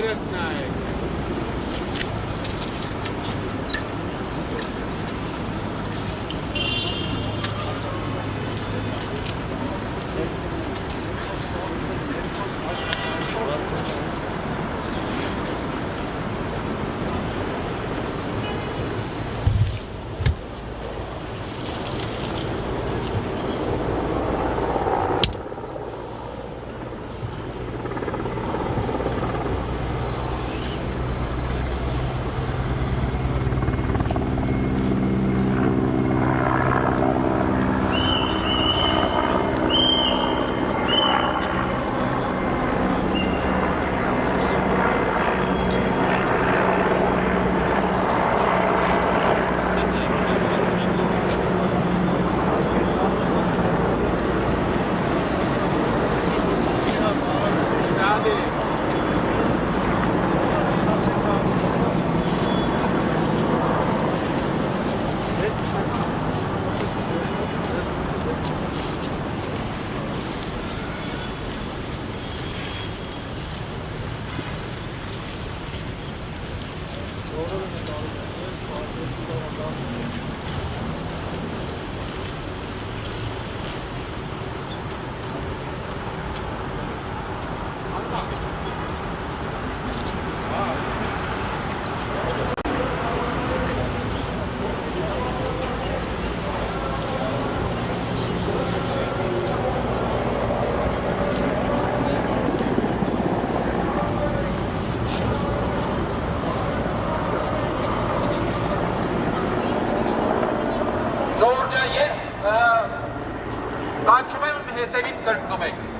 Երդ նայեք։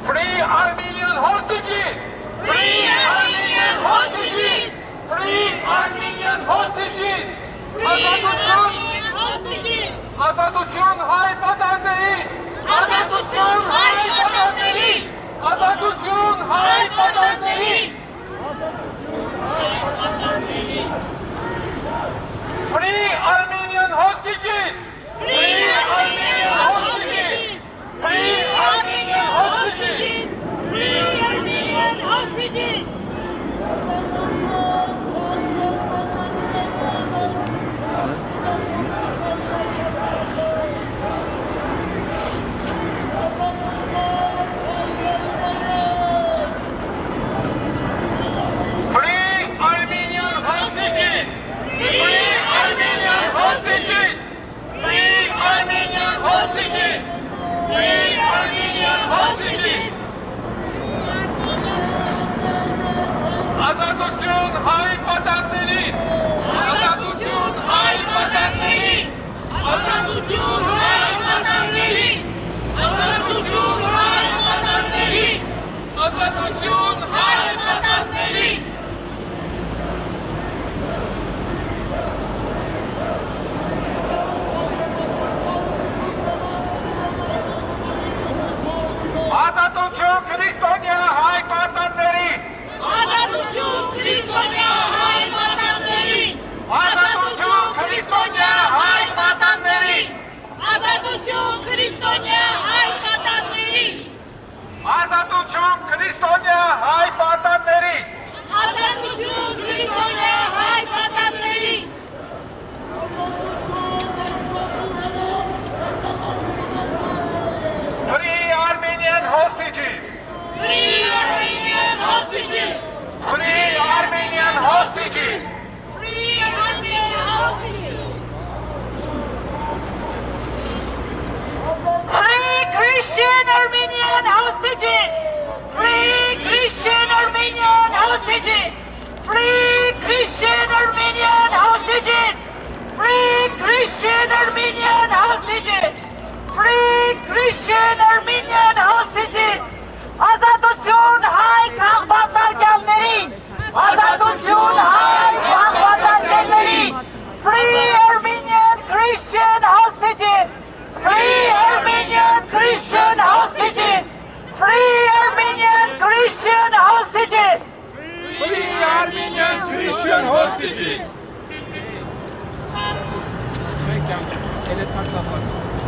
Free Armenian hostages! Free Armenian hostages! Free Armenian hostages! Ազատություն հայ պատանդերին! Ազատություն հայ պատանդերին! Ազատություն հայ պատանդերին! Free Armenian hostages! Free Armenian hostages! Free Armenian hostages! Free Armenian hostages! Ազատություն հայ պատանդերին! Ազատություն հայ պատանդերին! Ազատություն հայ պատանդերին! Ազատություն հայ պատանդերին! Ազատություն հայ պատանդերին! Ազատություն քրիստոնյա հայ պատանդերին! Ազատություն քրիստոնյա հայ պատանդերին! Ազատություն քրիստոնյա հայ պատանդերին! Ազատություն քրիստոնյա հայ պատանդերին! Ազատություն քրիստոնյա հայ պատանդերին! Ազատություն քրիստոնյա հայ պատանդերին! Free Armenian hostages! Free Armenian hostages! Free Armenian hostages! Free Armenian hostages! Free Christian Armenian hostages! Free Christian Armenian hostages! Free Christian Armenian hostages! Free Christian Armenian hostages! Free Christian Armenian hostages! Ազատություն հայ քաղբանտարկյալներին! Ազատություն հայ քաղբանտարկյալներին! Free Armenian Christian hostages! Free Armenian Christian hostages! Free Armenian Christian hostages! Free Armenian Christian hostages!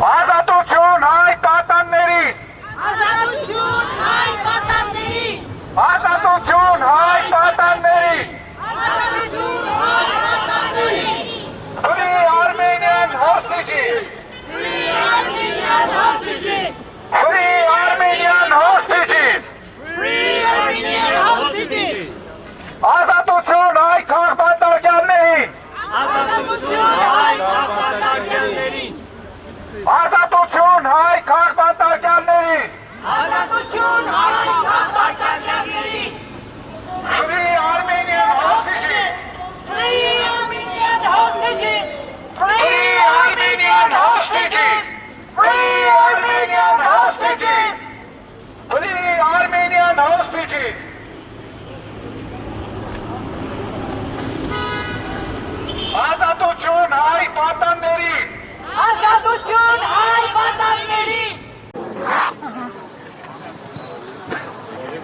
Ազատություն հայ պատանդերին! Ազատություն հայ պատանդերին! Ազատություն հայ պատանդերին!